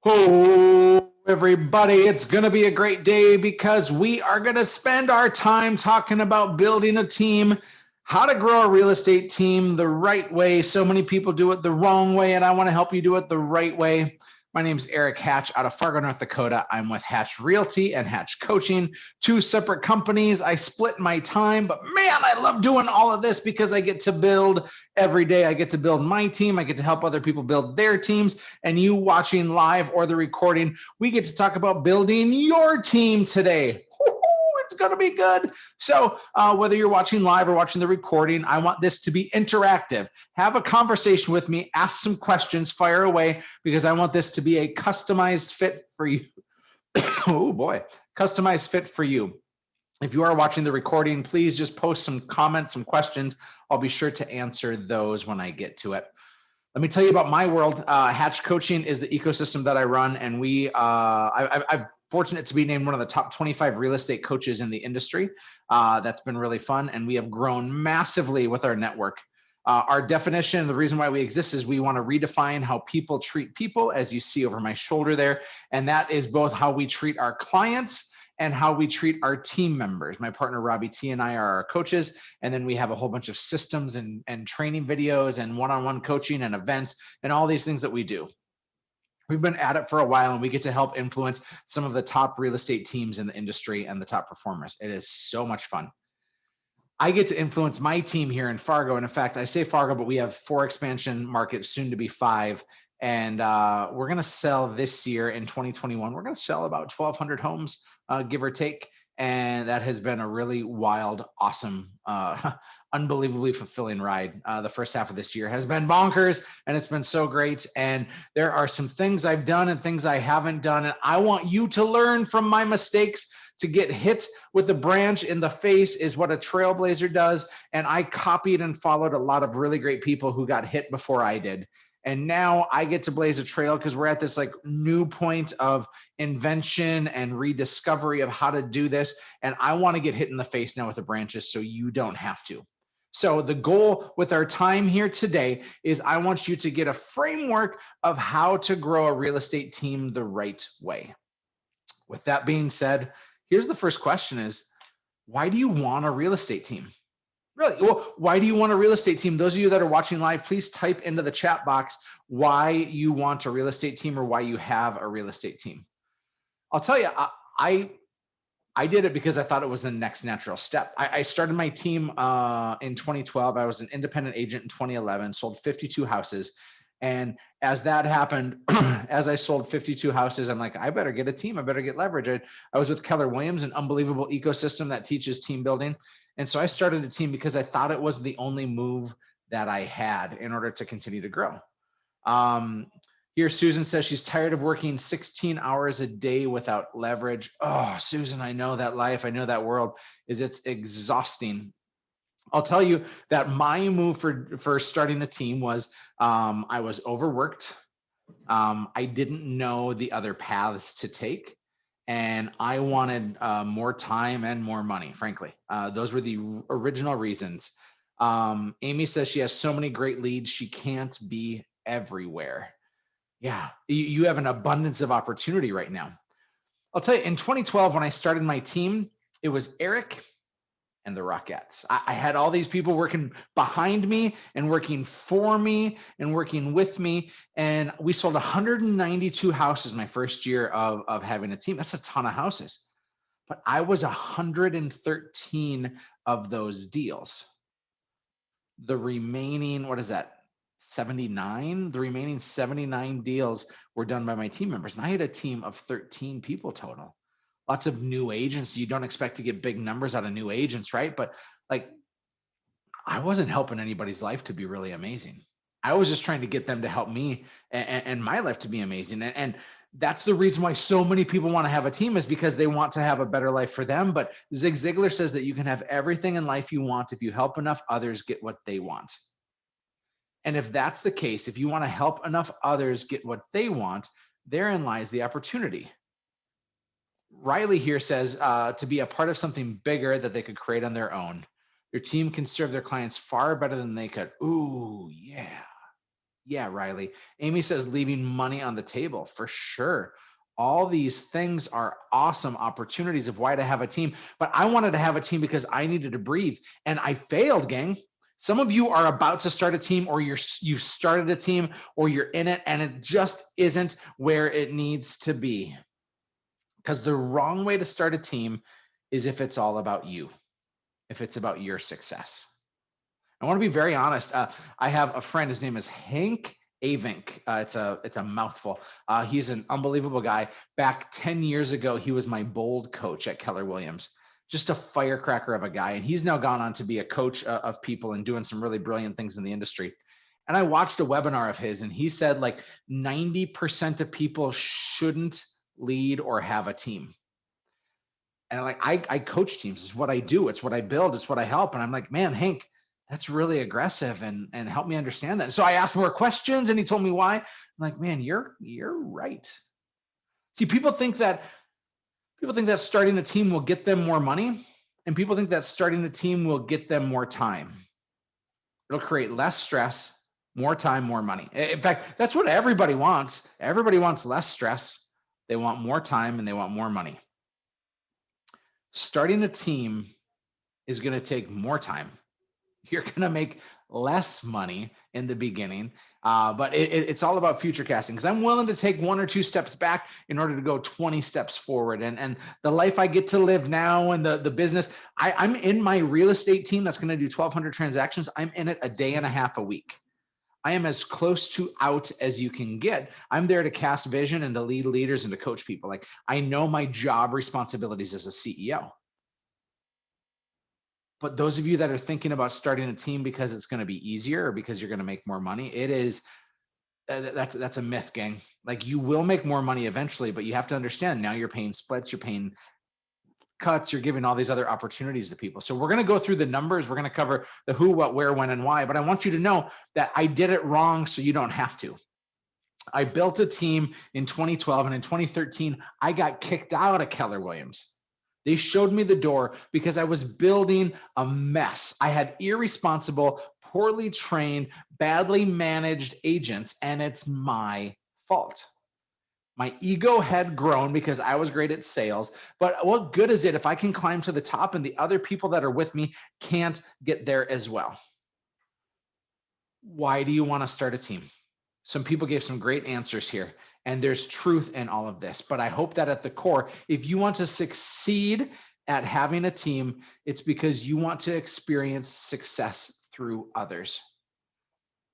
Oh, everybody, it's going to be a great day because we are going to spend our time talking about building a team, how to grow a real estate team the right way. So many people do it the wrong way, and I want to help you do it the right way. My name is Eric Hatch out of Fargo, North Dakota. I'm with Hatch Realty and Hatch Coaching, two separate companies. I split my time, but man, I love doing all of this because I get to build every day. I get to build my team. I get to help other people build their teams. And you watching live or the recording, we get to talk about building your team today. It's going to be good. So whether you're watching live or watching the recording, I want this to be interactive. Have a conversation with me, ask some questions, fire away, because I want this to be a customized fit for you. Oh boy, customized fit for you. If you are watching the recording, please just post some comments, some questions. I'll be sure to answer those when I get to it. Let me tell you about my world. Hatch Coaching is the ecosystem that I run, and I'm fortunate to be named one of the top 25 real estate coaches in the industry. That's been really fun, and we have grown massively with our network. Our definition, the reason why we exist is we want to redefine how people treat people, as you see over my shoulder there, and that is both how we treat our clients and how we treat our team members. My partner Robbie T and I are our coaches, and then we have a whole bunch of systems and training videos and one-on-one coaching and events and all these things that we do. We've been at it for a while, and we get to help influence some of the top real estate teams in the industry and the top performers. It is so much fun. I get to influence my team here in Fargo. And in fact, I say Fargo, but we have 4 expansion markets, soon to be 5. And we're going to sell this year in 2021. We're going to sell about 1,200 homes, give or take. And that has been a really wild, awesome, unbelievably fulfilling ride. The first half of this year has been bonkers, and it's been so great. And there are some things I've done and things I haven't done. And I want you to learn from my mistakes. To get hit with a branch in the face is what a trailblazer does. And I copied and followed a lot of really great people who got hit before I did. And now I get to blaze a trail because we're at this like new point of invention and rediscovery of how to do this. And I want to get hit in the face now with the branches so you don't have to. So the goal with our time here today is I want you to get a framework of how to grow a real estate team the right way. With that being said, here's the first question is, why do you want a real estate team? Really? Well, why do you want a real estate team? Those of you that are watching live, please type into the chat box why you want a real estate team or why you have a real estate team. I'll tell you, I did it because I thought it was the next natural step. I started my team in 2012. I was an independent agent in 2011, sold 52 houses. And as that happened, as I sold 52 houses, I'm like, I better get a team. I better get leverage. I was with Keller Williams, an unbelievable ecosystem that teaches team building. And so I started a team because I thought it was the only move that I had in order to continue to grow. Here, Susan says she's tired of working 16 hours a day without leverage. Oh, Susan, I know that life. I know that world. It's exhausting. I'll tell you that my move for starting a team was I was overworked. I didn't know the other paths to take. And I wanted more time and more money, frankly. Those were the original reasons. Amy says she has so many great leads, she can't be everywhere. Yeah, you have an abundance of opportunity right now. I'll tell you, in 2012, when I started my team, it was Eric and the Rockettes. I had all these people working behind me and working for me and working with me. And we sold 192 houses my first year of having a team. That's a ton of houses. But I was 113 of those deals. The remaining, what is that? 79, the remaining 79 deals were done by my team members. And I had a team of 13 people total. Lots of new agents. You don't expect to get big numbers out of new agents, right? But like, I wasn't helping anybody's life to be really amazing. I was just trying to get them to help me and my life to be amazing. And that's the reason why so many people want to have a team, is because they want to have a better life for them. But Zig Ziglar says that you can have everything in life you want if you help enough others get what they want. And if that's the case, if you want to help enough others get what they want, therein lies the opportunity. Riley here says to be a part of something bigger that they could create on their own. Your team can serve their clients far better than they could. Ooh, yeah. Yeah, Riley. Amy says leaving money on the table for sure. All these things are awesome opportunities of why to have a team. But I wanted to have a team because I needed to breathe, and I failed, gang. Some of you are about to start a team, or you've started a team, or you're in it, and it just isn't where it needs to be. Because the wrong way to start a team is if it's all about you, if it's about your success. I want to be very honest. I have a friend. His name is Hank Avink. It's a mouthful. He's an unbelievable guy. Back 10 years ago, he was my bold coach at Keller Williams. Just a firecracker of a guy. And he's now gone on to be a coach of people and doing some really brilliant things in the industry. And I watched a webinar of his, and he said like 90% of people shouldn't lead or have a team. And like I coach teams. It's what I do. It's what I build. It's what I help. And I'm like, man, Hank, that's really aggressive, and help me understand that. So I asked more questions, and he told me why. I'm like, man, you're right. See, people think that starting a team will get them more money, and people think that starting a team will get them more time. It'll create less stress, more time, more money. In fact, that's what everybody wants. Everybody wants less stress. They want more time, and they want more money. Starting a team is going to take more time. You're going to make less money in the beginning, but it's all about future casting, because I'm willing to take 1 or 2 steps back in order to go 20 steps forward. And the life I get to live now, and the business, I'm in my real estate team that's going to do 1,200 transactions. I'm in it a day and a half a week. I am as close to out as you can get. I'm there to cast vision and to lead leaders and to coach people. Like, I know my job responsibilities as a CEO. But those of you that are thinking about starting a team because it's going to be easier or because you're going to make more money, it is that's a myth, gang. Like, you will make more money eventually, but you have to understand, now you're paying splits, you're paying cuts, you're giving all these other opportunities to people. So we're going to go through the numbers. We're going to cover the who, what, where, when, and why. But I want you to know that I did it wrong, so you don't have to. I built a team in 2012, and in 2013, I got kicked out of Keller Williams. They showed me the door because I was building a mess. I had irresponsible, poorly trained, badly managed agents, and it's my fault. My ego had grown because I was great at sales, but what good is it if I can climb to the top and the other people that are with me can't get there as well? Why do you want to start a team? Some people gave some great answers here, and there's truth in all of this. But I hope that at the core, if you want to succeed at having a team, it's because you want to experience success through others.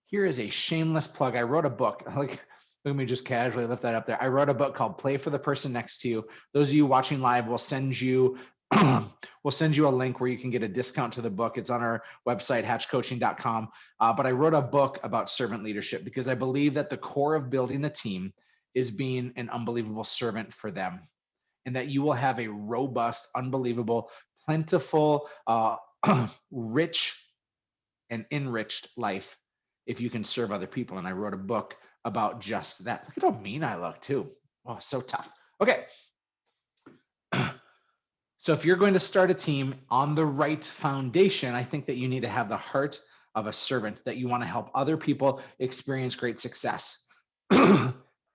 Here is a shameless plug. I wrote a book. Like, let me just casually lift that up there. I wrote a book called Play for the Person Next to You. Those of you watching live, will send you we'll send you a link where you can get a discount to the book. It's on our website, hatchcoaching.com. But I wrote a book about servant leadership because I believe that the core of building a team is being an unbelievable servant for them, and that you will have a robust, unbelievable, plentiful, rich, and enriched life if you can serve other people. And I wrote a book about just that. Look at how mean I look too. Oh, so tough. Okay. So if you're going to start a team on the right foundation, I think that you need to have the heart of a servant, that you want to help other people experience great success.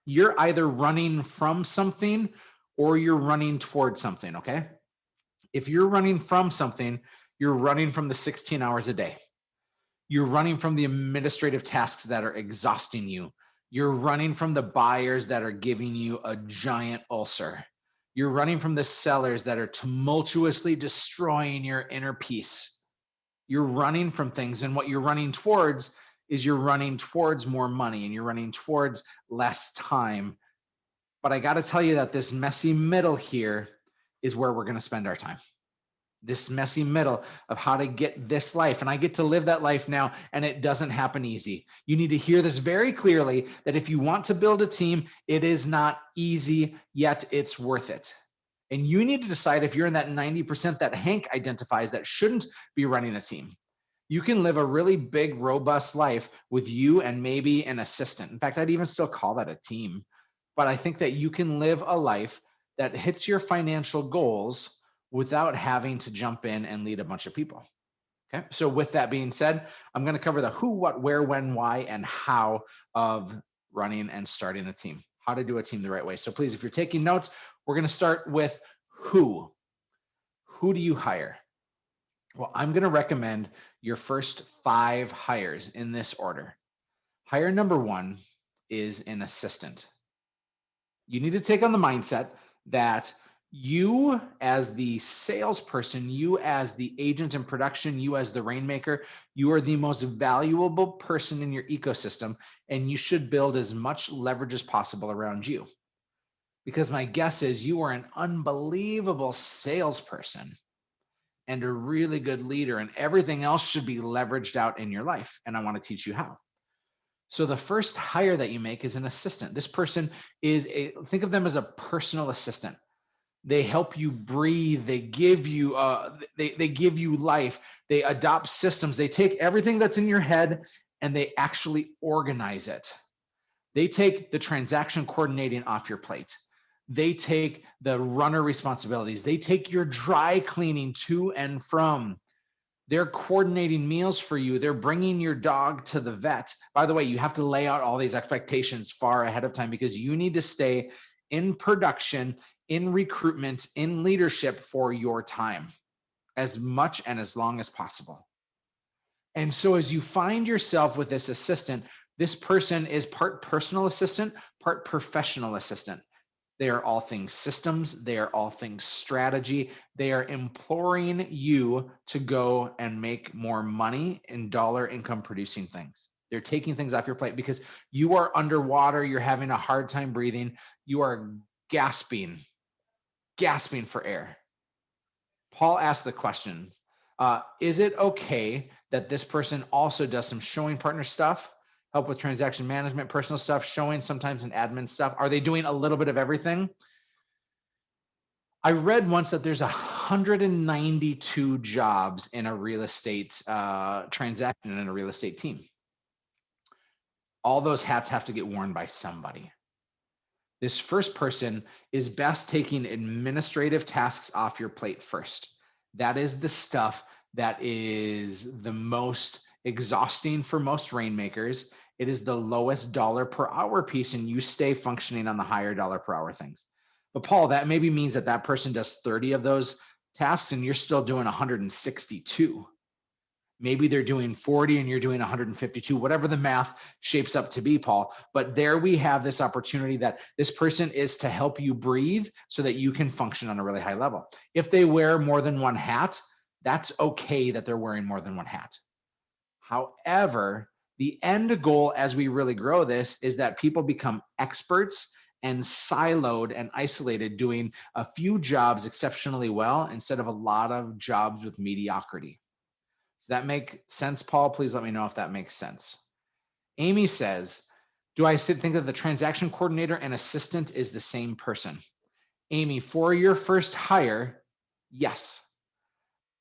You're either running from something or you're running towards something, okay? If you're running from something, you're running from the 16 hours a day. You're running from the administrative tasks that are exhausting you. You're running from the buyers that are giving you a giant ulcer. You're running from the sellers that are tumultuously destroying your inner peace. You're running from things, and what you're running towards is you're running towards more money, and you're running towards less time. But I got to tell you that this messy middle here is where we're going to spend our time. This messy middle of how to get this life. And I get to live that life now, and it doesn't happen easy. You need to hear this very clearly, that if you want to build a team, it is not easy, yet it's worth it. And you need to decide if you're in that 90% that Hank identifies that shouldn't be running a team. You can live a really big, robust life with you and maybe an assistant. In fact, I'd even still call that a team. But I think that you can live a life that hits your financial goals without having to jump in and lead a bunch of people. Okay, so with that being said, I'm going to cover the who, what, where, when, why, and how of running and starting a team, how to do a team the right way. So please, if you're taking notes, we're going to start with who. Who do you hire? Well, I'm going to recommend your first 5 hires in this order. Hire number 1 is an assistant. You need to take on the mindset that you as the salesperson, you as the agent in production, you as the rainmaker, you are the most valuable person in your ecosystem, and you should build as much leverage as possible around you. Because my guess is you are an unbelievable salesperson and a really good leader, and everything else should be leveraged out in your life. And I want to teach you how. So the first hire that you make is an assistant. This person is think of them as a personal assistant. They help you breathe. They give you they give you life. They adopt systems. They take everything that's in your head and they actually organize it. They take the transaction coordinating off your plate. They take the runner responsibilities. They take your dry cleaning to and from. They're coordinating meals for you. They're bringing your dog to the vet. By the way, you have to lay out all these expectations far ahead of time because you need to stay in production, in recruitment, in leadership for your time as much and as long as possible. And so as you find yourself with this assistant, this person is part personal assistant, part professional assistant. They are all things systems. They are all things strategy. They are imploring you to go and make more money in dollar income producing things. They're taking things off your plate because you are underwater. You're having a hard time breathing. You are gasping for air. Paul asked the question, is it okay that this person also does some showing partner stuff, help with transaction management, personal stuff, showing sometimes an admin stuff? Are they doing a little bit of everything? I read once that there's 192 jobs in a real estate transaction in a real estate team. All those hats have to get worn by somebody. This first person is best taking administrative tasks off your plate first. That is the stuff that is the most exhausting for most rainmakers. It is the lowest dollar per hour piece, and you stay functioning on the higher dollar per hour things. But Paul, that maybe means that that person does 30 of those tasks and you're still doing 162. Maybe they're doing 40 and you're doing 152, whatever the math shapes up to be, Paul. But there we have this opportunity that this person is to help you breathe so that you can function on a really high level. If they wear more than one hat, that's okay that they're wearing more than one hat. However, the end goal as we really grow this is that people become experts and siloed and isolated, doing a few jobs exceptionally well instead of a lot of jobs with mediocrity. Does that make sense, Paul? Please let me know if that makes sense. Amy says, do I think that the transaction coordinator and assistant is the same person? Amy, for your first hire, yes.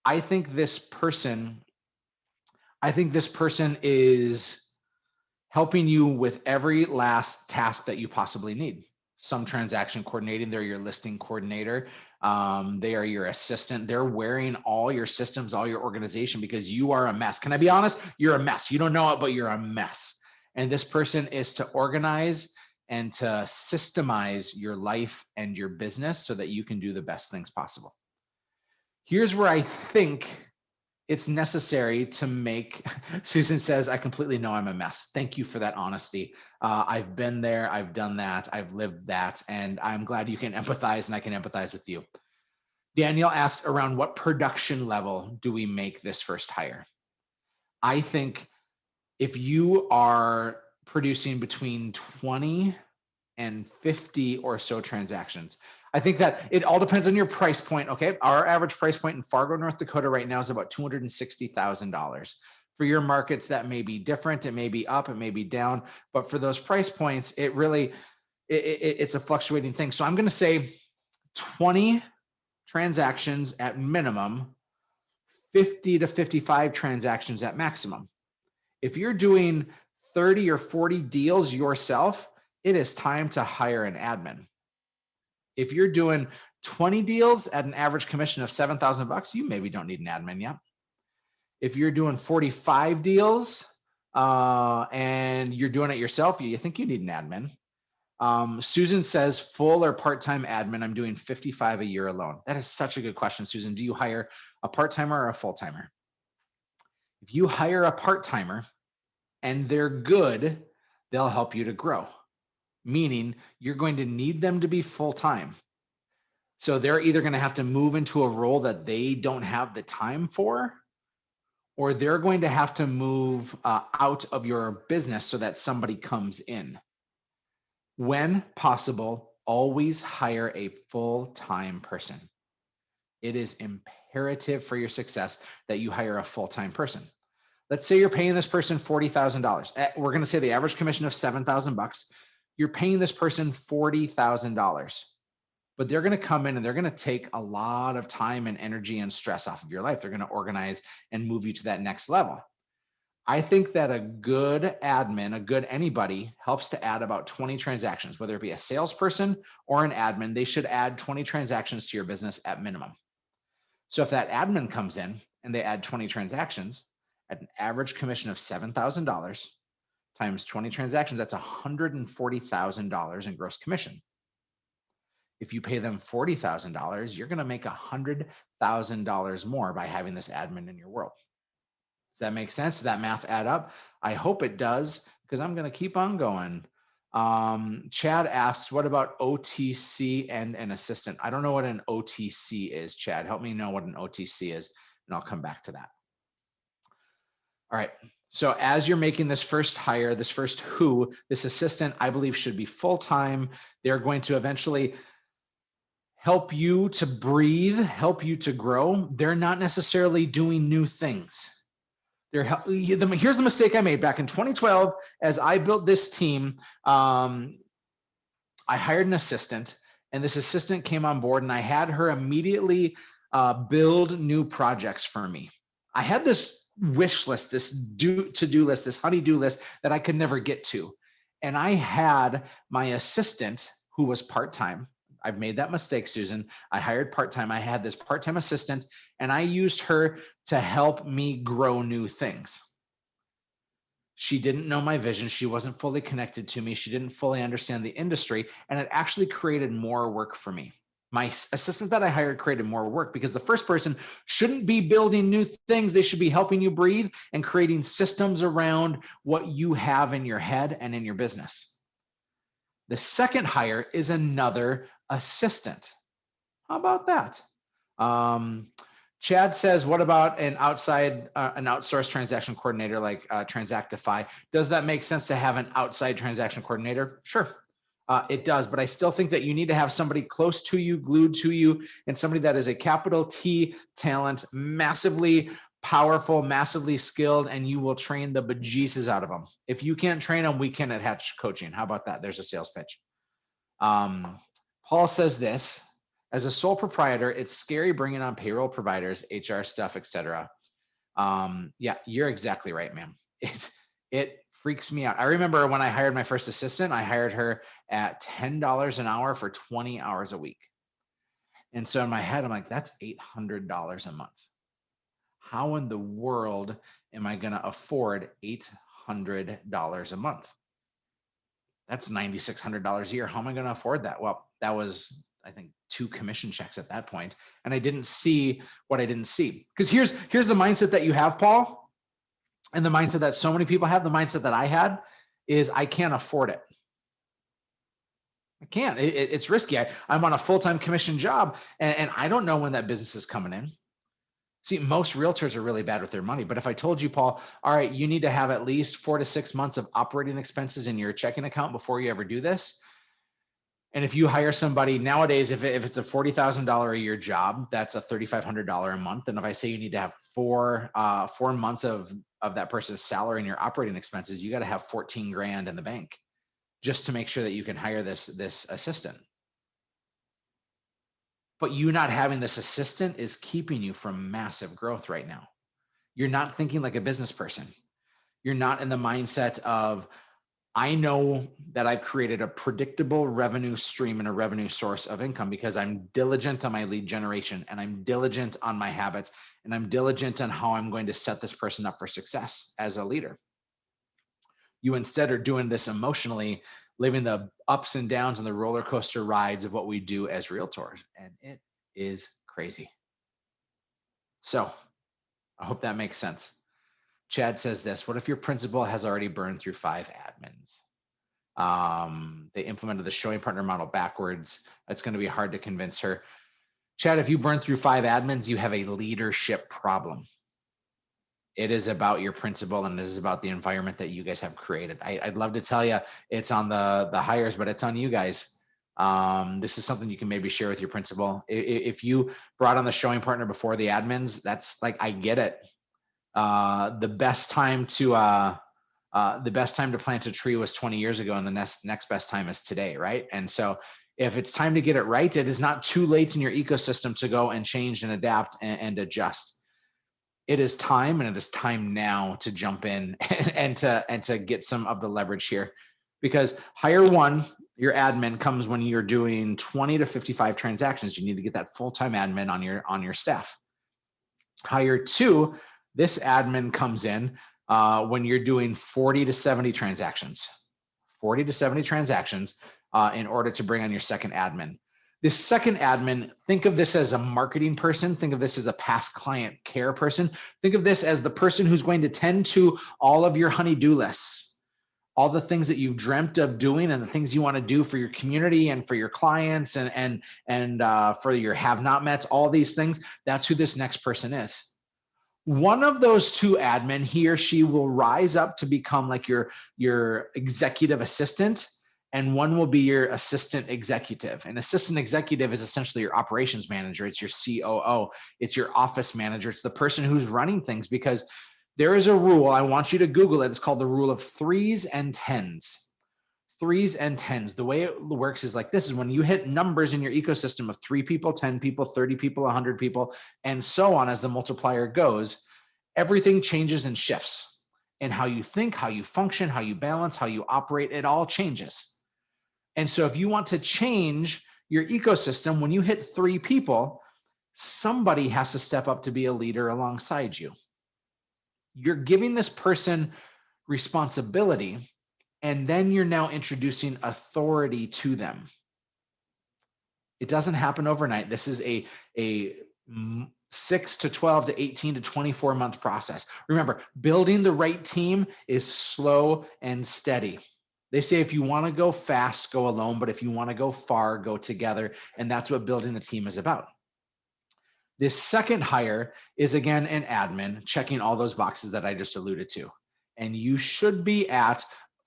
I think this person is helping you with every last task that you possibly need. Some transaction coordinating, they're your listing coordinator. They are your assistant. They're wearing all your systems, all your organization because you are a mess. Can I be honest? You're a mess. You don't know it, but you're a mess. And this person is to organize and to systemize your life and your business so that you can do the best things possible. Here's where I think it's necessary to make, Susan says, I completely know I'm a mess. Thank you for that honesty. I've been there, I've done that, I've lived that, and I'm glad you can empathize and I can empathize with you. Danielle asks around what production level do we make this first hire? I think if you are producing between 20 and 50 or so transactions, I think that it all depends on your price point. Okay, our average price point in Fargo, North Dakota right now is about $260,000. For your markets, that may be different. It may be up, it may be down, but for those price points, it really, it's a fluctuating thing. So I'm going to say 20 transactions at minimum, 50 to 55 transactions at maximum. If you're doing 30 or 40 deals yourself, it is time to hire an admin. If you're doing 20 deals at an average commission of $7,000, you maybe don't need an admin yet. If you're doing 45 deals and you're doing it yourself, you think you need an admin. Susan says full or part-time admin. I'm doing 55 a year alone. That is such a good question, Susan. Do you hire a part-timer or a full-timer? If you hire a part-timer and they're good, they'll help you to grow, meaning you're going to need them to be full-time. So they're either going to have to move into a role that they don't have the time for, or they're going to have to move out of your business so that somebody comes in. When possible, always hire a full-time person. It is imperative for your success that you hire a full-time person. Let's say you're paying this person $40,000. We're going to say the average commission of $7,000. You're paying this person $40,000, but they're going to come in and they're going to take a lot of time and energy and stress off of your life. They're going to organize and move you to that next level. I think that a good admin, a good anybody, helps to add about 20 transactions, whether it be a salesperson or an admin. They should add 20 transactions to your business at minimum. So if that admin comes in and they add 20 transactions at an average commission of $7,000 times 20 transactions, that's $140,000 in gross commission. If you pay them $40,000, you're going to make $100,000 more by having this admin in your world. Does that make sense? Does that math add up? I hope it does, because I'm going to keep on going. Chad asks, what about OTC and an assistant? I don't know what an OTC is, Chad. Help me know what an OTC is, and I'll come back to that. All right. So as you're making this first hire, this first who, this assistant, I believe, should be full-time. They're going to eventually help you to breathe, help you to grow. They're not necessarily doing new things. Here's the mistake I made back in 2012. As I built this team, I hired an assistant, and this assistant came on board, and I had her immediately build new projects for me. I had this wish list, this to-do list, this honey-do list that I could never get to. And I had my assistant, who was part-time. I've made that mistake, Susan. I hired part-time. I had this part-time assistant, and I used her to help me grow new things. She didn't know my vision. She wasn't fully connected to me. She didn't fully understand the industry, and it actually created more work for me. My assistant that I hired created more work because the first person shouldn't be building new things. They should be helping you breathe and creating systems around what you have in your head and in your business. The second hire is another assistant. How about that? Chad says, what about an outsourced transaction coordinator like Transactify? Does that make sense to have an outside transaction coordinator? Sure, it does, but I still think that you need to have somebody close to you, glued to you, and somebody that is a capital T talent, massively powerful, massively skilled, and you will train the bejesus out of them. If you can't train them, we can at Hatch Coaching. How about that? There's a sales pitch. Paul says this, as a sole proprietor, it's scary bringing on payroll providers, HR stuff, etc. Yeah, you're exactly right, ma'am. It freaks me out. I remember when I hired my first assistant, I hired her at $10 an hour for 20 hours a week. And so in my head, I'm like, that's $800 a month. How in the world am I going to afford $800 a month? That's $9,600 a year. How am I going to afford that? Well, that was, I think, 2 commission checks at that point, and I didn't see what I didn't see. Because here's the mindset that you have, Paul, and the mindset that so many people have. The mindset that I had is I can't afford it. I can't. It's risky. I'm on a full-time commission job, and I don't know when that business is coming in. See, most realtors are really bad with their money. But if I told you, Paul, all right, you need to have at least 4 to 6 months of operating expenses in your checking account before you ever do this. And if you hire somebody nowadays, if it's a $40,000 a year job, that's a $3,500 a month. And if I say you need to have 4 months of that person's salary and your operating expenses, you got to have 14 grand in the bank just to make sure that you can hire this assistant. But you not having this assistant is keeping you from massive growth right now. You're not thinking like a business person. You're not in the mindset of, I know that I've created a predictable revenue stream and a revenue source of income because I'm diligent on my lead generation, and I'm diligent on my habits, and I'm diligent on how I'm going to set this person up for success as a leader. You instead are doing this emotionally, living the ups and downs and the roller coaster rides of what we do as realtors. And it is crazy. So I hope that makes sense. Chad says this: what if your principal has already burned through 5 admins? They implemented the showing partner model backwards. It's going to be hard to convince her. Chad, if you burn through 5 admins, you have a leadership problem. It is about your principal, and it is about the environment that you guys have created. I'd love to tell you it's on the hires, but it's on you guys. This is something you can maybe share with your principal. If you brought on the showing partner before the admins, that's like, I get it. The best time to plant a tree was 20 years ago, and the next best time is today, right? And so if it's time to get it right, it is not too late in your ecosystem to go and change and adapt and adjust. It is time, and it is time now to jump in and to get some of the leverage here, because hire one, your admin, comes when you're doing 20 to 55 transactions. You need to get that full-time admin on your staff. Hire two, this admin comes in when you're doing 40 to 70 transactions. 40 to 70 transactions in order to bring on your second admin. This second admin, think of this as a marketing person. Think of this as a past client care person. Think of this as the person who's going to tend to all of your honey-do lists, all the things that you've dreamt of doing and the things you want to do for your community and for your clients and for your have-not mets, all these things. That's who this next person is. One of those two admin, he or she will rise up to become like your executive assistant, and one will be your assistant executive. An assistant executive is essentially your operations manager. It's your COO. It's your office manager. It's the person who's running things, because there is a rule. I want you to Google it. It's called the rule of 3s and 10s. 3s and 10s. The way it works is like this: is when you hit numbers in your ecosystem of 3 people, 10 people, 30 people, 100 people, and so on, as the multiplier goes, everything changes and shifts. And how you think, how you function, how you balance, how you operate, it all changes. And so if you want to change your ecosystem, when you hit 3 people, somebody has to step up to be a leader alongside you. You're giving this person responsibility, and then you're now introducing authority to them. It doesn't happen overnight. This is a 6 to 12 to 18 to 24 month process. Remember, building the right team is slow and steady. They say if you want to go fast, go alone, but if you want to go far, go together. And that's what building a team is about. This second hire is, again, an admin checking all those boxes that I just alluded to. And you should be at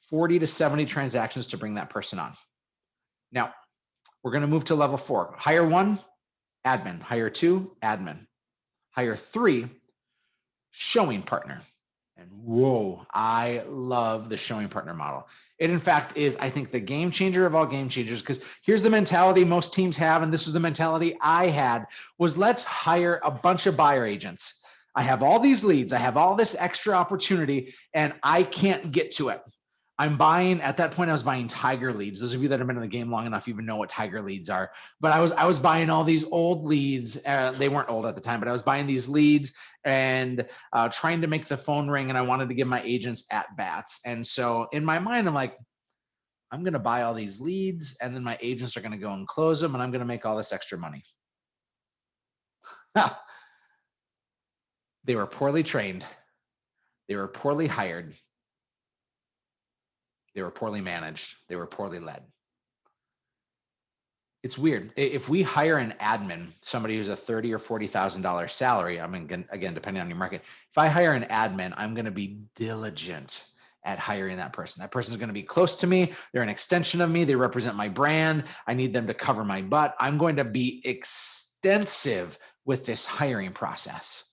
40 to 70 transactions to bring that person on. Now, we're going to move to level 4. Hire 1, admin. Hire 2, admin. Hire 3, showing partner. And whoa, I love the showing partner model. It, in fact, is, I think, the game changer of all game changers, because here's the mentality most teams have, and this is the mentality I had, was let's hire a bunch of buyer agents. I have all these leads, I have all this extra opportunity, and I can't get to it. I'm buying, at that point, I was buying tiger leads. Those of you that have been in the game long enough even know what tiger leads are. But I was buying all these old leads. They weren't old at the time, but I was buying these leads and trying to make the phone ring, and I wanted to give my agents at bats. And so in my mind, I'm like, I'm going to buy all these leads, and then my agents are going to go and close them, and I'm going to make all this extra money. They were poorly trained. They were poorly hired. They were poorly managed. They were poorly led. It's weird. If we hire an admin, somebody who's a $30,000 or $40,000 salary, I mean, again, depending on your market, if I hire an admin, I'm going to be diligent at hiring that person. That person is going to be close to me. They're an extension of me. They represent my brand. I need them to cover my butt. I'm going to be extensive with this hiring process.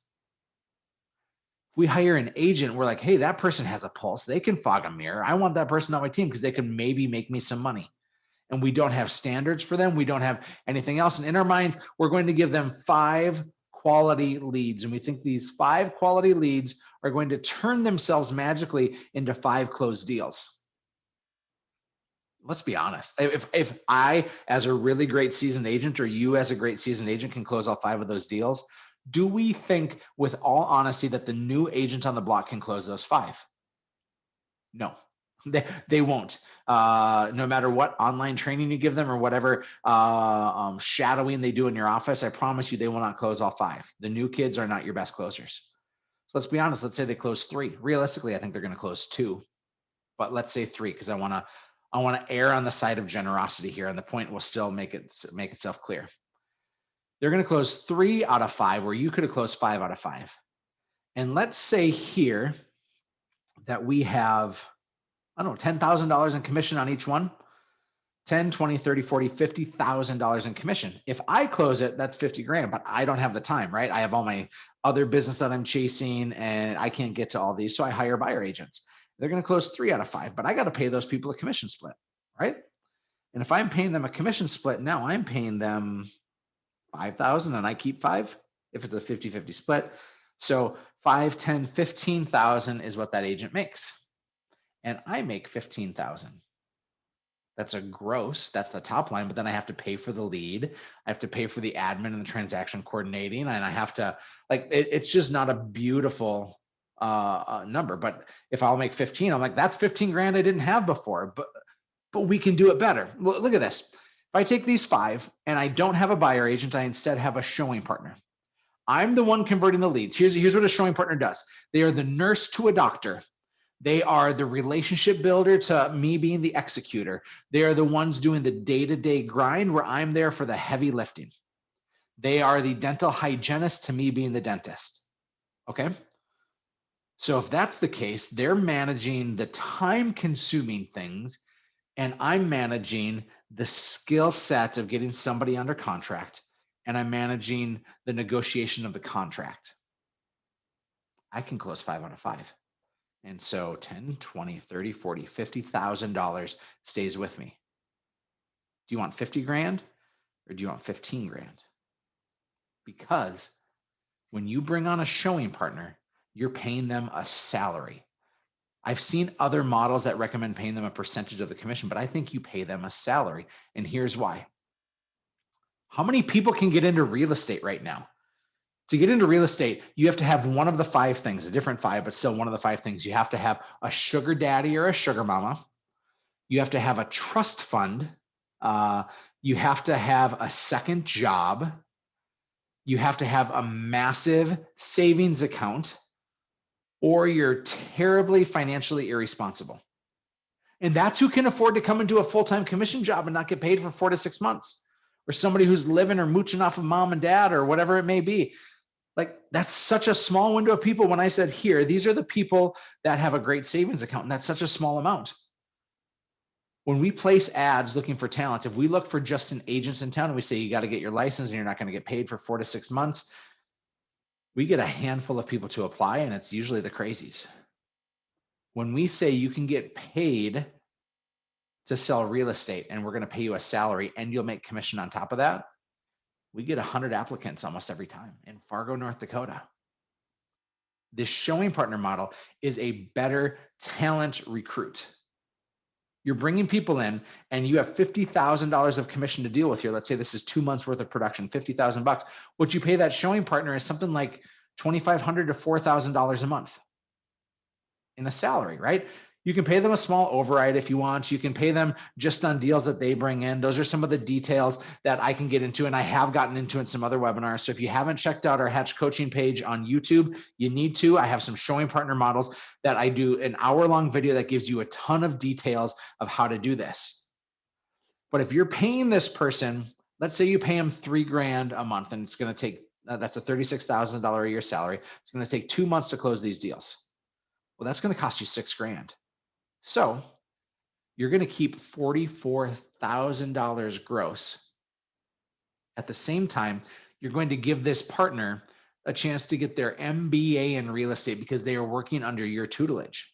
We hire an agent, we're like, hey, that person has a pulse. They can fog a mirror. I want that person on my team because they can maybe make me some money. And we don't have standards for them. We don't have anything else. And in our minds, we're going to give them 5 quality leads. And we think these 5 quality leads are going to turn themselves magically into 5 closed deals. let's be honest. If I, as a really great seasoned agent, or you as a great seasoned agent, can close all 5 of those deals, do we think, with all honesty, that the new agent on the block can close those 5? No, they won't. No matter what online training you give them or whatever shadowing they do in your office, I promise you they will not close all 5. The new kids are not your best closers. So let's be honest. Let's say they close 3. Realistically, I think they're going to close 2, but let's say 3 because I want to err on the side of generosity here, and the point will still make itself clear. They're going to close 3 out of 5, where you could have closed 5 out of 5. And let's say here that we have, I don't know, $10,000 in commission on each one. 10, 20, 30, 40, $50,000 in commission. If I close it, that's 50 grand, but I don't have the time, right? I have all my other business that I'm chasing and I can't get to all these. So I hire buyer agents. They're going to close 3 out of 5, but I got to pay those people a commission split, right? And if I'm paying them a commission split, now I'm paying them 5,000 and I keep 5 if it's a 50-50 split. So 5, 10, 15,000 is what that agent makes. And I make 15,000. That's a gross, that's the top line, but then I have to pay for the lead. I have to pay for the admin and the transaction coordinating. And I have to, like, it's just not a beautiful number. But if I'll make 15, I'm like, that's 15 grand I didn't have before, but we can do it better. Look at this. If I take these 5 and I don't have a buyer agent, I instead have a showing partner. I'm the one converting the leads. Here's what a showing partner does. They are the nurse to a doctor. They are the relationship builder to me being the executor. They are the ones doing the day-to-day grind where I'm there for the heavy lifting. They are the dental hygienist to me being the dentist. Okay? So if that's the case, they're managing the time-consuming things, and I'm managing the skill set of getting somebody under contract, and I'm managing the negotiation of the contract. I can close 5 out of 5. And so 10, 20, 30, 40, $50,000 stays with me. Do you want 50 grand or do you want 15 grand? Because when you bring on a showing partner, you're paying them a salary. I've seen other models that recommend paying them a percentage of the commission, but I think you pay them a salary. And here's why. How many people can get into real estate right now? To get into real estate, you have to have one of the 5 things, a different 5, but still one of the 5 things. You have to have a sugar daddy or a sugar mama. You have to have a trust fund. You have to have a second job. You have to have a massive savings account, or you're terribly financially irresponsible. And that's who can afford to come into a full-time commission job and not get paid for 4 to 6 months, or somebody who's living or mooching off of mom and dad or whatever it may be. Like, that's such a small window of people. When I said here, these are the people that have a great savings account, and that's such a small amount. When we place ads looking for talent, if we look for just an agent in town and we say you got to get your license and you're not going to get paid for 4 to 6 months, we get a handful of people to apply, and it's usually the crazies. When we say you can get paid to sell real estate and we're going to pay you a salary and you'll make commission on top of that, we get 100 applicants almost every time in Fargo, North Dakota. This showing partner model is a better talent recruit. You're bringing people in and you have $50,000 of commission to deal with here. Let's say this is 2 months worth of production, $50,000. What you pay that showing partner is something like $2,500 to $4,000 a month in a salary, right? You can pay them a small override if you want. You can pay them just on deals that they bring in. Those are some of the details that I can get into, and I have gotten into in some other webinars. So if you haven't checked out our Hatch coaching page on YouTube, you need to. I have some showing partner models that I do an hour-long video that gives you a ton of details of how to do this. But if you're paying this person, let's say you pay them $3 grand a month, and it's going to take, that's a $36,000 a year salary. It's going to take 2 months to close these deals. Well, that's going to cost you $6 grand. So you're going to keep $44,000 gross. At the same time, you're going to give this partner a chance to get their MBA in real estate because they are working under your tutelage.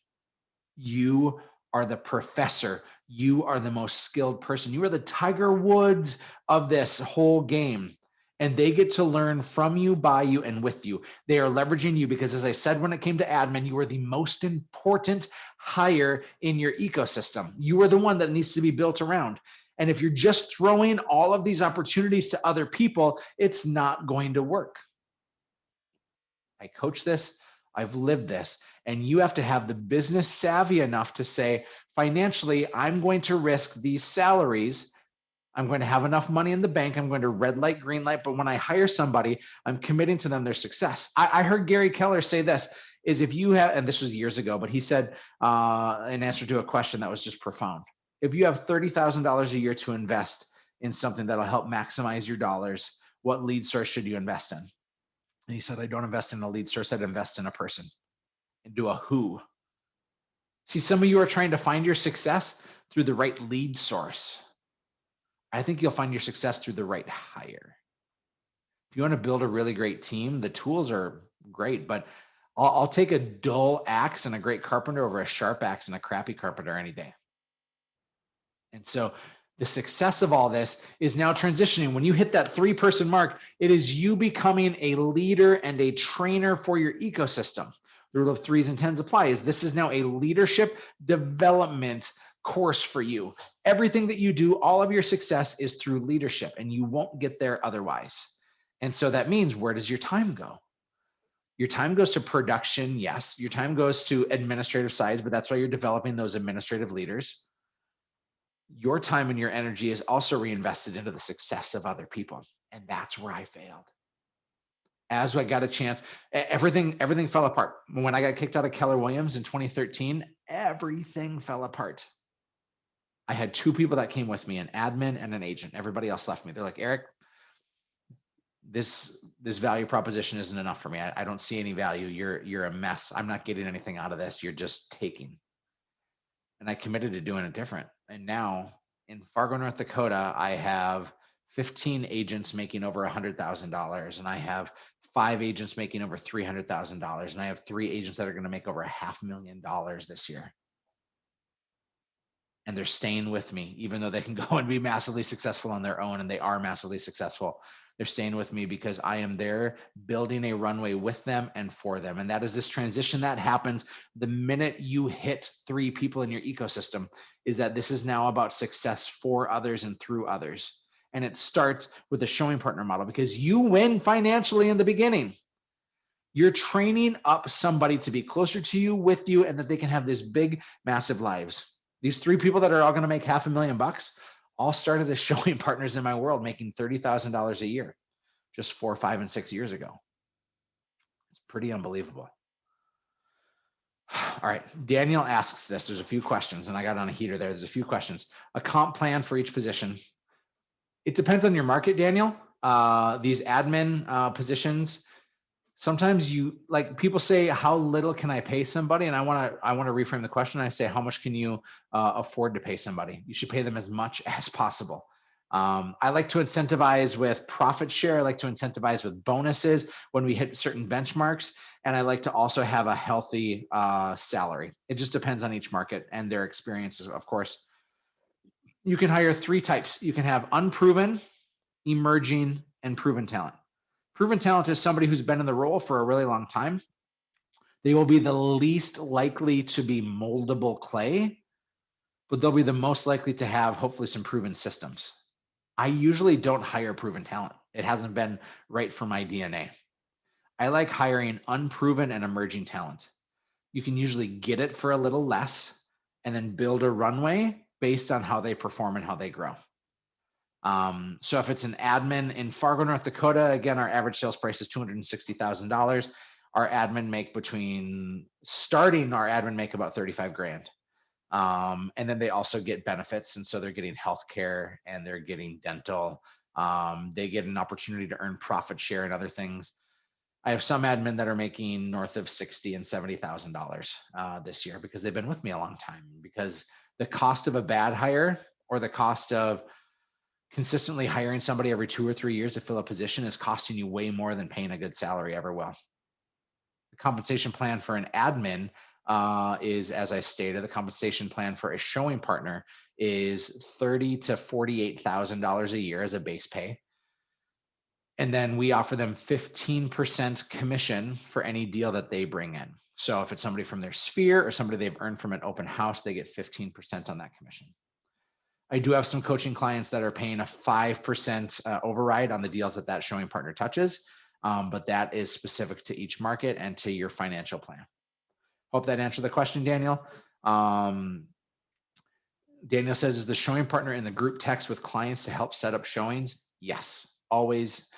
You are the professor. You are the most skilled person. You are the Tiger Woods of this whole game. And they get to learn from you, by you, and with you. They are leveraging you because, as I said, when it came to admin, you are the most important hire in your ecosystem. You are the one that needs to be built around. And if you're just throwing all of these opportunities to other people, it's not going to work. I coach this, I've lived this, and you have to have the business savvy enough to say, financially, I'm going to risk these salaries. I'm going to have enough money in the bank. I'm going to red light, green light. But when I hire somebody, I'm committing to them their success. I heard Gary Keller say this, is if you have, and this was years ago, but he said in answer to a question that was just profound. If you have $30,000 a year to invest in something that'll help maximize your dollars, what lead source should you invest in? And he said, I don't invest in a lead source. I'd invest in a person and do a who. See, some of you are trying to find your success through the right lead source. I think you'll find your success through the right hire. If you want to build a really great team, the tools are great, but I'll take a dull axe and a great carpenter over a sharp axe and a crappy carpenter any day. And so the success of all this is now transitioning. When you hit that 3-person mark, it is you becoming a leader and a trainer for your ecosystem. The rule of 3s and 10s applies. This is now a leadership development course for you. Everything that you do, all of your success is through leadership, and you won't get there otherwise. And so that means, where does your time go? Your time goes to production, yes. Your time goes to administrative sides, but that's why you're developing those administrative leaders. Your time and your energy is also reinvested into the success of other people. And that's where I failed. As I got a chance, everything fell apart. When I got kicked out of Keller Williams in 2013, everything fell apart. I had 2 people that came with me, an admin and an agent. Everybody else left me. They're like, Eric, this value proposition isn't enough for me. I don't see any value. You're a mess. I'm not getting anything out of this. You're just taking. And I committed to doing it different. And now in Fargo, North Dakota, I have 15 agents making over $100,000, and I have 5 agents making over $300,000, and I have 3 agents that are going to make over $500,000 this year. And they're staying with me, even though they can go and be massively successful on their own, and they are massively successful. They're staying with me because I am there building a runway with them and for them. And that is this transition that happens the minute you hit 3 people in your ecosystem, is that this is now about success for others and through others. And it starts with a showing partner model, because you win financially in the beginning. You're training up somebody to be closer to you, with you, and that they can have this big, massive lives. These 3 people that are all going to make $500,000 all started as showing partners in my world, making $30,000 a year just 4, 5, and 6 years ago. It's pretty unbelievable. All right, Daniel asks this. There's a few questions, and I got on a heater there. There's a few questions. A comp plan for each position. It depends on your market, Daniel. These admin positions, sometimes you, like, people say, how little can I pay somebody? And I want to reframe the question. I say, how much can you afford to pay somebody? You should pay them as much as possible. I like to incentivize with profit share. I like to incentivize with bonuses when we hit certain benchmarks. And I like to also have a healthy salary. It just depends on each market and their experiences, of course. You can hire 3 types. You can have unproven, emerging, and proven talent. Proven talent is somebody who's been in the role for a really long time. They will be the least likely to be moldable clay, but they'll be the most likely to have hopefully some proven systems. I usually don't hire proven talent. It hasn't been right for my DNA. I like hiring unproven and emerging talent. You can usually get it for a little less and then build a runway based on how they perform and how they grow. So if it's an admin in Fargo, North Dakota, again, our average sales price is $260,000. Our admin make about 35 grand. And then they also get benefits. And so they're getting healthcare and they're getting dental. They get an opportunity to earn profit share and other things. I have some admin that are making north of $60,000 and $70,000 this year, because they've been with me a long time. Because the cost of a bad hire, or the cost of consistently hiring somebody every 2 or 3 years to fill a position, is costing you way more than paying a good salary ever will. The compensation plan for an admin is, as I stated, the compensation plan for a showing partner is $30,000 to $48,000 a year as a base pay. And then we offer them 15% commission for any deal that they bring in. So if it's somebody from their sphere or somebody they've earned from an open house, they get 15% on that commission. I do have some coaching clients that are paying a 5% override on the deals that showing partner touches, but that is specific to each market and to your financial plan. Hope that answered the question, Daniel. Daniel says, is the showing partner in the group text with clients to help set up showings? Yes, always.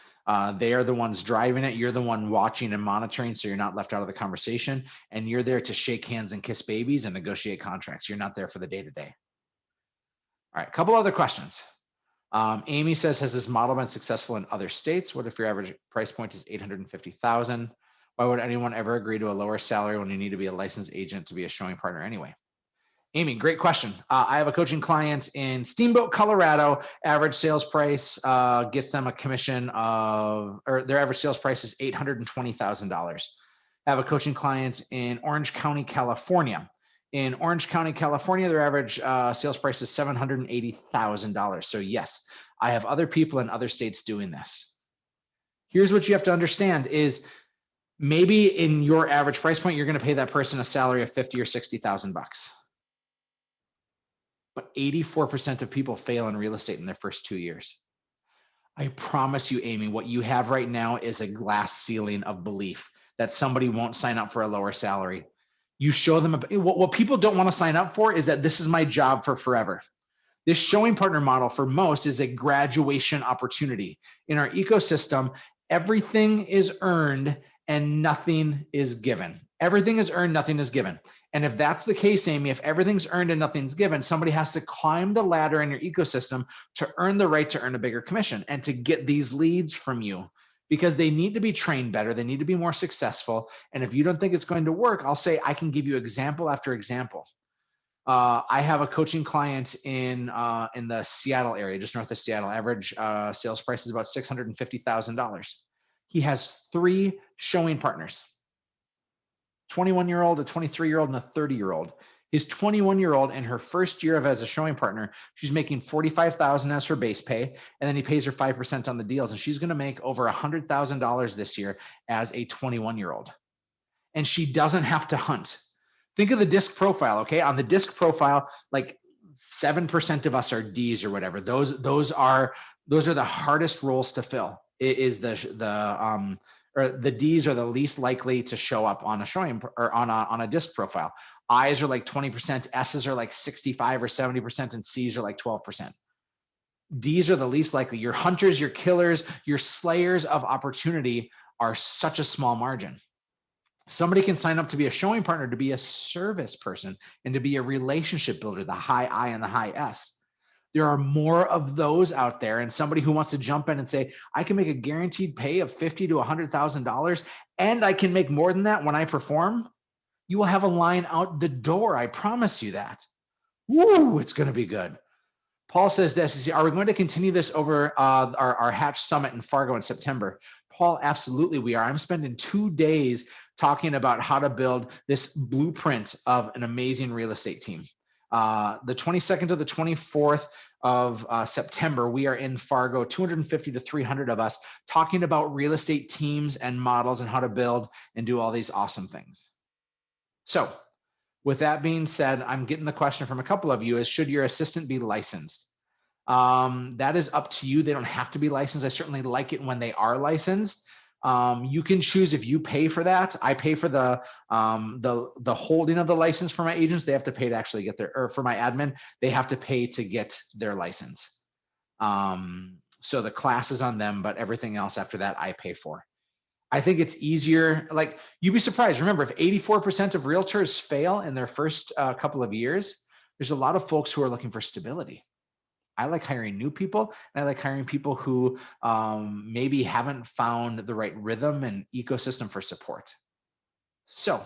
They are the ones driving it. You're the one watching and monitoring, so you're not left out of the conversation. And you're there to shake hands and kiss babies and negotiate contracts. You're not there for the day-to-day. All right, a couple other questions. Amy says, has this model been successful in other states? What if your average price point is $850,000? Why would anyone ever agree to a lower salary when you need to be a licensed agent to be a showing partner anyway? Amy, great question. I have a coaching client in Steamboat, Colorado. Average sales price gets them a commission of, or their average sales price is $820,000. I have a coaching client in Orange County, California. In Orange County, California, their average sales price is $780,000. So yes, I have other people in other states doing this. Here's what you have to understand is maybe in your average price point, you're going to pay that person a salary of $50,000 or $60,000. But 84% of people fail in real estate in their first 2 years. I promise you, Amy, what you have right now is a glass ceiling of belief that somebody won't sign up for a lower salary. You show them what people don't want to sign up for is that this is my job for forever. This showing partner model for most is a graduation opportunity. In our ecosystem, everything is earned and nothing is given. Everything is earned, nothing is given. And if that's the case, Amy, if everything's earned and nothing's given, somebody has to climb the ladder in your ecosystem to earn the right to earn a bigger commission and to get these leads from you, because they need to be trained better. They need to be more successful. And if you don't think it's going to work, I'll say I can give you example after example. I have a coaching client in the Seattle area, just north of Seattle. Average sales price is about $650,000. He has 3 showing partners. 21-year-old, a 23-year-old, and a 30-year-old. His 21-year-old in her first year as a showing partner, she's making $45,000 as her base pay, and then he pays her 5% on the deals, and she's going to make over $100,000 this year as a 21-year-old. And she doesn't have to hunt. Think of the disc profile, okay? On the disc profile, like 7% of us are Ds or whatever. Those are the hardest roles to fill. It is or the Ds are the least likely to show up on a showing or on a disc profile. Is are like 20%, S's are like 65 or 70%, and C's are like 12%. Ds are the least likely. Your hunters, your killers, your slayers of opportunity are such a small margin. Somebody can sign up to be a showing partner, to be a service person, and to be a relationship builder, the high I and the high S. There are more of those out there, and somebody who wants to jump in and say, I can make a guaranteed pay of $50,000 to $100,000, and I can make more than that when I perform, you will have a line out the door. I promise you that. Woo, it's going to be good. Paul says this, are we going to continue this over our Hatch Summit in Fargo in September? Paul, absolutely we are. I'm spending 2 days talking about how to build this blueprint of an amazing real estate team. The 22nd to the 24th of September, we are in Fargo, 250 to 300 of us, talking about real estate teams and models and how to build and do all these awesome things. So with that being said, I'm getting the question from a couple of you is, should your assistant be licensed? That is up to you. They don't have to be licensed. I certainly like it when they are licensed. You can choose if you pay for that. I pay for the holding of the license for my agents. They have to pay to actually get or for my admin, they have to pay to get their license. So the class is on them, but everything else after that, I pay for. I think it's easier. Like, you'd be surprised. Remember, if 84% of realtors fail in their first couple of years, there's a lot of folks who are looking for stability. I like hiring new people, and I like hiring people who maybe haven't found the right rhythm and ecosystem for support. So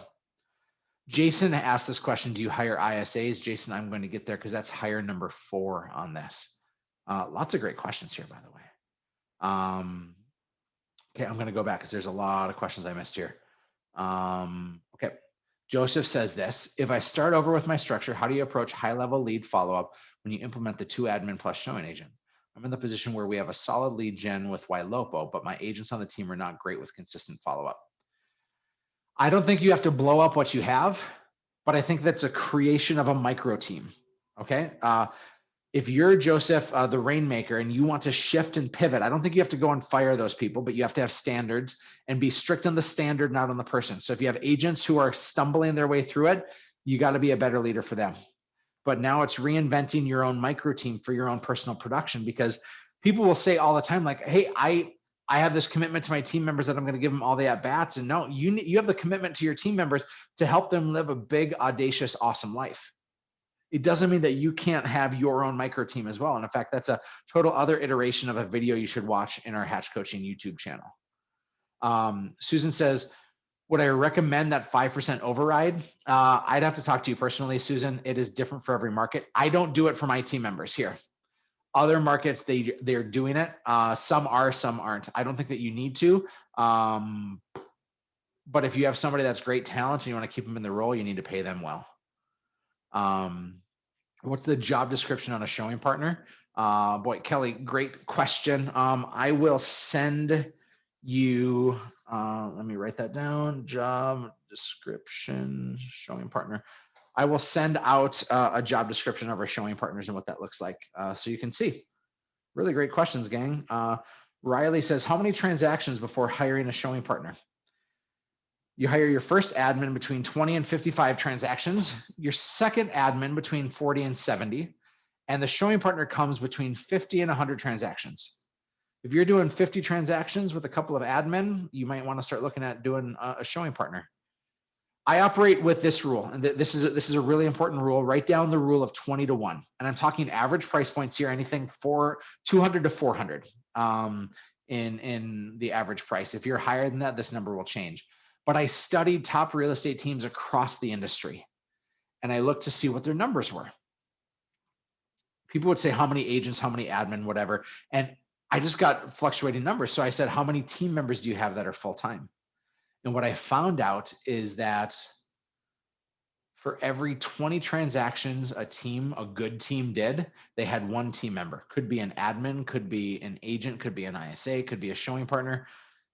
Jason asked this question, do you hire ISAs? Jason, I'm going to get there because that's hire number 4 on this. Lots of great questions here, by the way. Okay, I'm going to go back because there's a lot of questions I missed here. Okay. Joseph says this, if I start over with my structure, how do you approach high-level lead follow-up when you implement the 2 admin plus showing agent? I'm in the position where we have a solid lead gen with Ylopo, but my agents on the team are not great with consistent follow-up. I don't think you have to blow up what you have, but I think that's a creation of a micro team. Okay. If you're Joseph, the Rainmaker, and you want to shift and pivot, I don't think you have to go and fire those people, but you have to have standards and be strict on the standard, not on the person. So if you have agents who are stumbling their way through it, you got to be a better leader for them. But now it's reinventing your own micro team for your own personal production, because people will say all the time, like, hey, I have this commitment to my team members that I'm going to give them all the at bats. And no, you have the commitment to your team members to help them live a big, audacious, awesome life. It doesn't mean that you can't have your own micro team as well. And in fact, that's a total other iteration of a video you should watch in our Hatch Coaching YouTube channel. Susan says, would I recommend that 5% override? I'd have to talk to you personally, Susan. It is different for every market. I don't do it for my team members here. Other markets, they're doing it. Some are, some aren't. I don't think that you need to. But if you have somebody that's great talent and you want to keep them in the role, you need to pay them well. What's the job description on a showing partner? Boy, Kelly, great question. I will send you, let me write that down, job description, showing partner. I will send out a job description of our showing partners and what that looks like, so you can see. Really great questions, gang. Riley says, how many transactions before hiring a showing partner? You hire your first admin between 20 and 55 transactions, your second admin between 40 and 70, and the showing partner comes between 50 and 100 transactions. If you're doing 50 transactions with a couple of admin, you might want to start looking at doing a showing partner. I operate with this rule, and this is a really important rule. Write down the rule of 20 to 1. And I'm talking average price points here, anything for 200 to 400 in the average price. If you're higher than that, this number will change. But I studied top real estate teams across the industry, and I looked to see what their numbers were. People would say, how many agents, how many admin, whatever. And I just got fluctuating numbers. So I said, how many team members do you have that are full-time? And what I found out is that for every 20 transactions a good team did, they had one team member. Could be an admin, could be an agent, could be an ISA, could be a showing partner.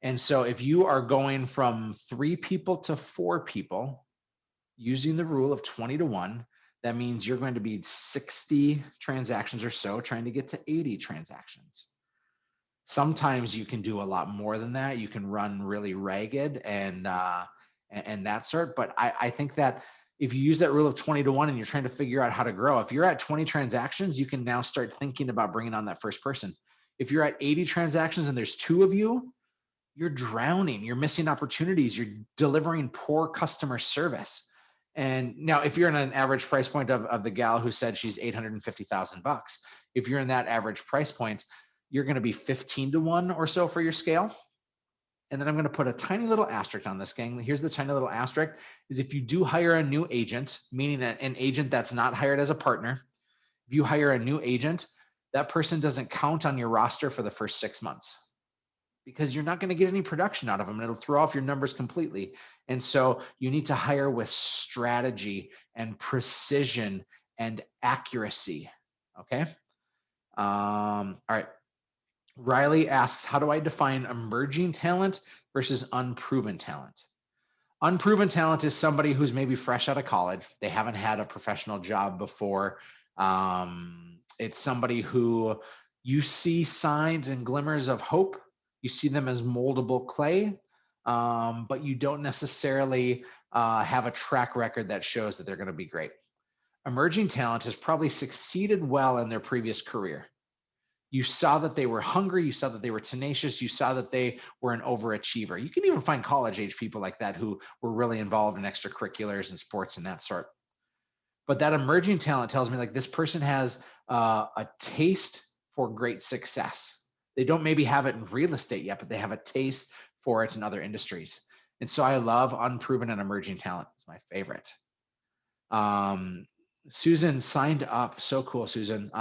And so if you are going from 3 people to 4 people using the rule of 20 to 1, that means you're going to be 60 transactions or so trying to get to 80 transactions. Sometimes you can do a lot more than that. You can run really ragged and that sort. But I think that if you use that rule of 20 to 1 and you're trying to figure out how to grow, if you're at 20 transactions, you can now start thinking about bringing on that first person. If you're at 80 transactions and there's 2 of you, you're drowning, you're missing opportunities, you're delivering poor customer service. And now if you're in an average price point of the gal who said she's $850,000, if you're in that average price point, you're going to be 15 to 1 or so for your scale. And then I'm going to put a tiny little asterisk on this, gang. Here's the tiny little asterisk, is if you do hire a new agent, meaning an agent that's not hired as a partner, if you hire a new agent, that person doesn't count on your roster for the first 6 months, because you're not going to get any production out of them, and it'll throw off your numbers completely. And so you need to hire with strategy and precision and accuracy. Okay. All right. Riley asks, how do I define emerging talent versus unproven talent? Unproven talent is somebody who's maybe fresh out of college. They haven't had a professional job before. It's somebody who you see signs and glimmers of hope. You see them as moldable clay, but you don't necessarily have a track record that shows that they're going to be great. Emerging talent has probably succeeded well in their previous career. You saw that they were hungry. You saw that they were tenacious. You saw that they were an overachiever. You can even find college age people like that who were really involved in extracurriculars and sports and that sort. But that emerging talent tells me like this person has a taste for great success. They don't maybe have it in real estate yet, but they have a taste for it in other industries. And so I love unproven and emerging talent. It's my favorite. Susan signed up. So cool, Susan.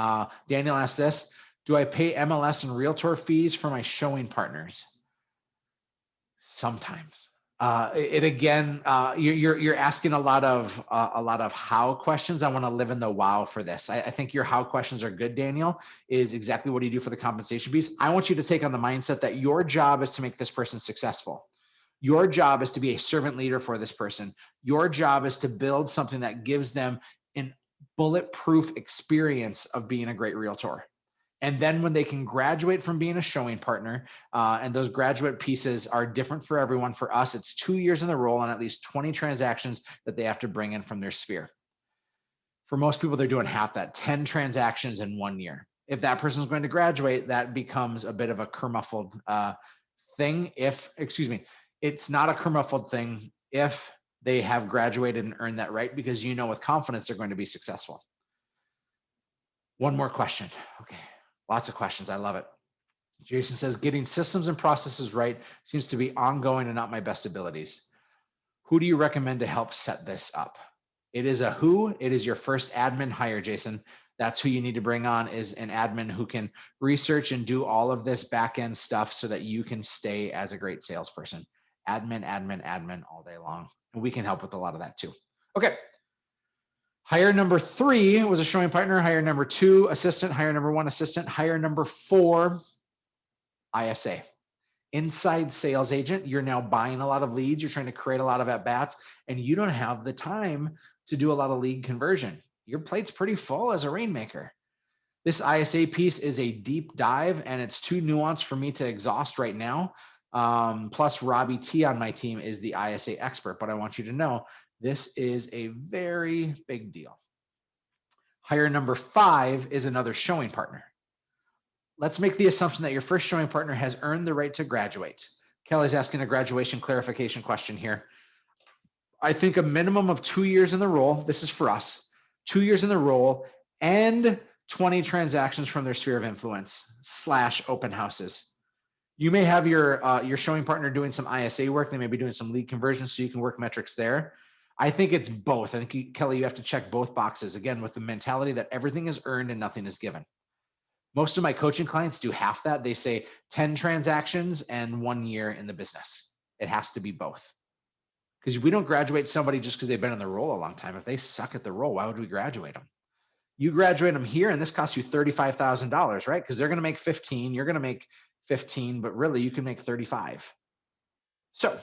Daniel asked this. Do I pay MLS and realtor fees for my showing partners? Sometimes. You're asking a lot of how questions. I want to live in the wow for this. I think your how questions are good, Daniel. Is exactly what do you do for the compensation piece. I want you to take on the mindset that your job is to make this person successful. Your job is to be a servant leader for this person. Your job is to build something that gives them an bulletproof experience of being a great realtor. And then when they can graduate from being a showing partner, and those graduate pieces are different for everyone. For us, it's 2 years in the role and at least 20 transactions that they have to bring in from their sphere. For most people, they're doing half that, 10 transactions in 1 year. If that person's going to graduate, that becomes a bit of a kermuffled thing. It's not a kermuffled thing if they have graduated and earned that right, because you know with confidence they're going to be successful. One more question. Okay. Lots of questions. I love it. Jason says, getting systems and processes right seems to be ongoing and not my best abilities. Who do you recommend to help set this up? It is a who. It is your first admin hire, Jason. That's who you need to bring on, is an admin who can research and do all of this back end stuff so that you can stay as a great salesperson. Admin, admin, admin all day long. And we can help with a lot of that too. Okay. Hire number 3 was a showing partner. Hire number 2, assistant. Hire number 1, assistant. Hire number 4, ISA. Inside sales agent. You're now buying a lot of leads. You're trying to create a lot of at-bats, and you don't have the time to do a lot of lead conversion. Your plate's pretty full as a rainmaker. This ISA piece is a deep dive, and it's too nuanced for me to exhaust right now. Plus, Robbie T on my team is the ISA expert, but I want you to know this is a very big deal. Hire number 5 is another showing partner. Let's make the assumption that your first showing partner has earned the right to graduate. Kelly's asking a graduation clarification question here. I think a minimum of 2 years in the role. This is for us. 2 years in the role and 20 transactions from their sphere of influence / open houses. You may have your showing partner doing some ISA work. They may be doing some lead conversions, so you can work metrics there. I think it's both. I think, Kelly, you have to check both boxes, again, with the mentality that everything is earned and nothing is given. Most of my coaching clients do half that. They say 10 transactions and 1 year in the business. It has to be both. Because we don't graduate somebody just because they've been in the role a long time. If they suck at the role, why would we graduate them? You graduate them here, and this costs you $35,000, right? Because they're going to make 15, you're going to make 15, but really you can make 35. So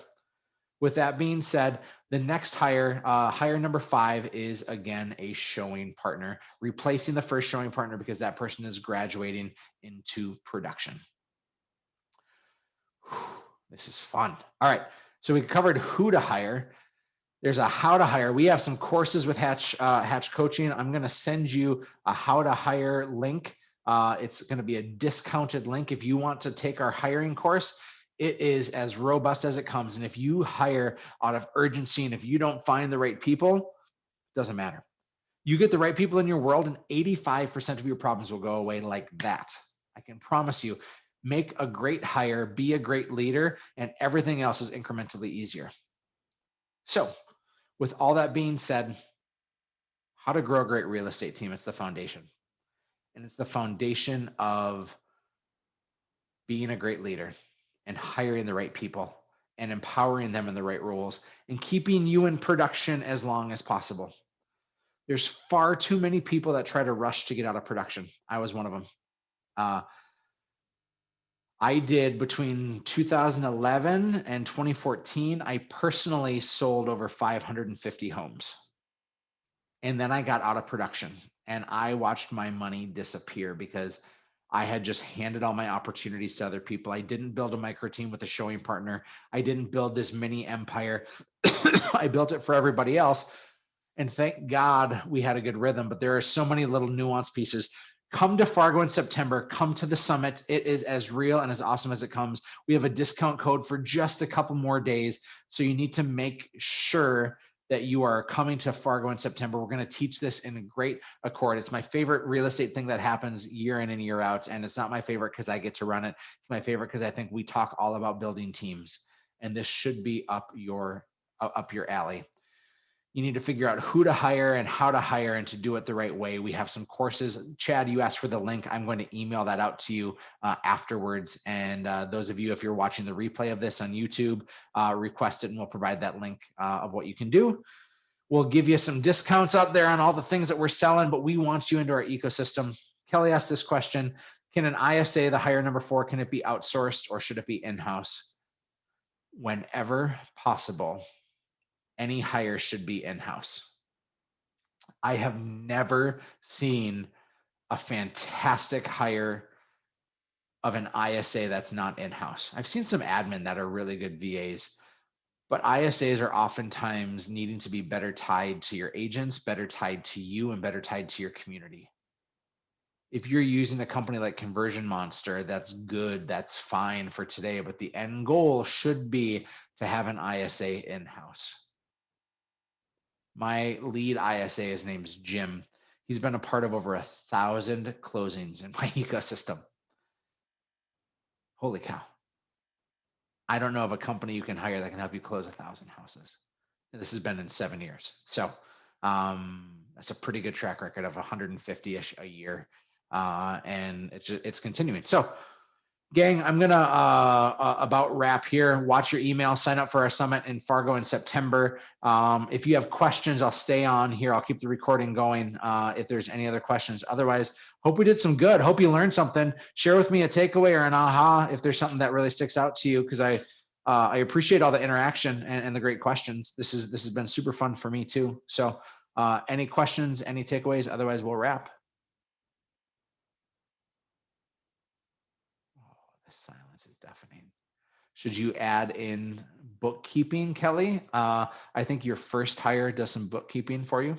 with that being said, the next hire, hire number 5, is again a showing partner, replacing the first showing partner because that person is graduating into production. This is fun. All right, so we covered who to hire. There's a how to hire. We have some courses with Hatch Coaching. I'm going to send you a how to hire link. It's going to be a discounted link if you want to take our hiring course. It is as robust as it comes. And if you hire out of urgency and if you don't find the right people, it doesn't matter. You get the right people in your world and 85% of your problems will go away like that. I can promise you. Make a great hire, be a great leader, and everything else is incrementally easier. So with all that being said, how to grow a great real estate team, it's the foundation. And it's the foundation of being a great leader and hiring the right people and empowering them in the right roles and keeping you in production as long as possible. There's far too many people that try to rush to get out of production. I was one of them. I did between 2011 and 2014, I personally sold over 550 homes. And then I got out of production and I watched my money disappear because I had just handed all my opportunities to other people. I didn't build a micro team with a showing partner. I didn't build this mini empire. I built it for everybody else. And thank God we had a good rhythm, but there are so many little nuanced pieces. Come to Fargo in September, come to the summit. It is as real and as awesome as it comes. We have a discount code for just a couple more days. So you need to make sure that you are coming to Fargo in September. We're going to teach this in great accord. It's my favorite real estate thing that happens year in and year out. And it's not my favorite because I get to run it. It's my favorite because I think we talk all about building teams. And this should be up your alley. You need to figure out who to hire and how to hire and to do it the right way. We have some courses. Chad, you asked for the link. I'm going to email that out to you afterwards. And those of you, if you're watching the replay of this on YouTube, request it and we'll provide that link of what you can do. We'll give you some discounts out there on all the things that we're selling, but we want you into our ecosystem. Kelly asked this question: can an ISA, the hire number 4, can it be outsourced or should it be in-house? Whenever possible, any hire should be in-house. I have never seen a fantastic hire of an ISA that's not in-house. I've seen some admin that are really good VAs, but ISAs are oftentimes needing to be better tied to your agents, better tied to you, and better tied to your community. If you're using a company like Conversion Monster, that's good, that's fine for today, but the end goal should be to have an ISA in-house. My lead ISA, his name's Jim. He's been a part of over 1,000 closings in my ecosystem. Holy cow. I don't know of a company you can hire that can help you close 1,000 houses. And this has been in 7 years. So that's a pretty good track record of 150-ish a year. And it's continuing. So gang, I'm gonna about wrap here. Watch your email, sign up for our summit in Fargo in September. If you have questions, I'll stay on here. I'll keep the recording going if there's any other questions. Otherwise, hope we did some good. Hope you learned something. Share with me a takeaway or an aha if there's something that really sticks out to you, because I appreciate all the interaction and the great questions. This has been super fun for me too. So any questions, any takeaways? Otherwise, we'll wrap. The silence is deafening. Should you add in bookkeeping, Kelly? I think your first hire does some bookkeeping for you.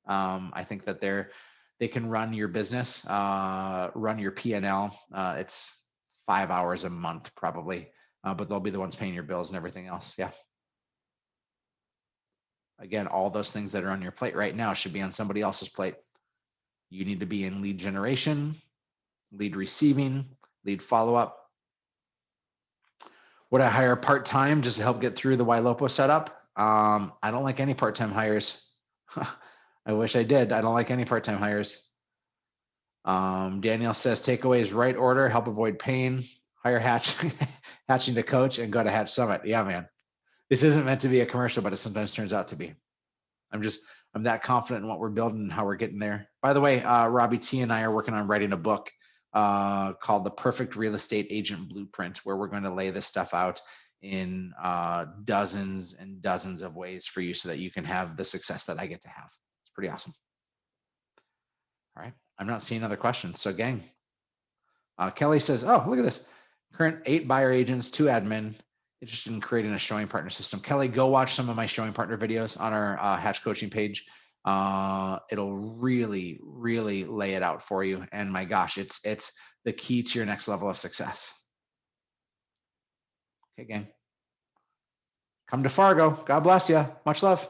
I think that they can run your business, run your P&L. It's 5 hours a month probably, but they'll be the ones paying your bills and everything else. Yeah. Again, all those things that are on your plate right now should be on somebody else's plate. You need to be in lead generation, lead receiving, lead follow-up. Would I hire part-time just to help get through the YLOPO setup? I don't like any part-time hires. I wish I did. I don't like any part-time hires. Danielle says takeaways: right order, help avoid pain, hire hatching to coach, and go to Hatch Summit. Yeah, man. This isn't meant to be a commercial, but it sometimes turns out to be. I'm that confident in what we're building and how we're getting there. By the way, Robbie T and I are working on writing a book called The Perfect Real Estate Agent Blueprint, where we're going to lay this stuff out in dozens and dozens of ways for you so that you can have the success that I get to have. It's pretty awesome. All right. I'm not seeing other questions. So gang, Kelly says, oh, look at this. Current 8 buyer agents, 2 admin, interested in creating a showing partner system. Kelly, go watch some of my showing partner videos on our Hatch coaching page. It'll really, really lay it out for you. And my gosh, it's the key to your next level of success. Okay, gang. Come to Fargo. God bless you. Much love.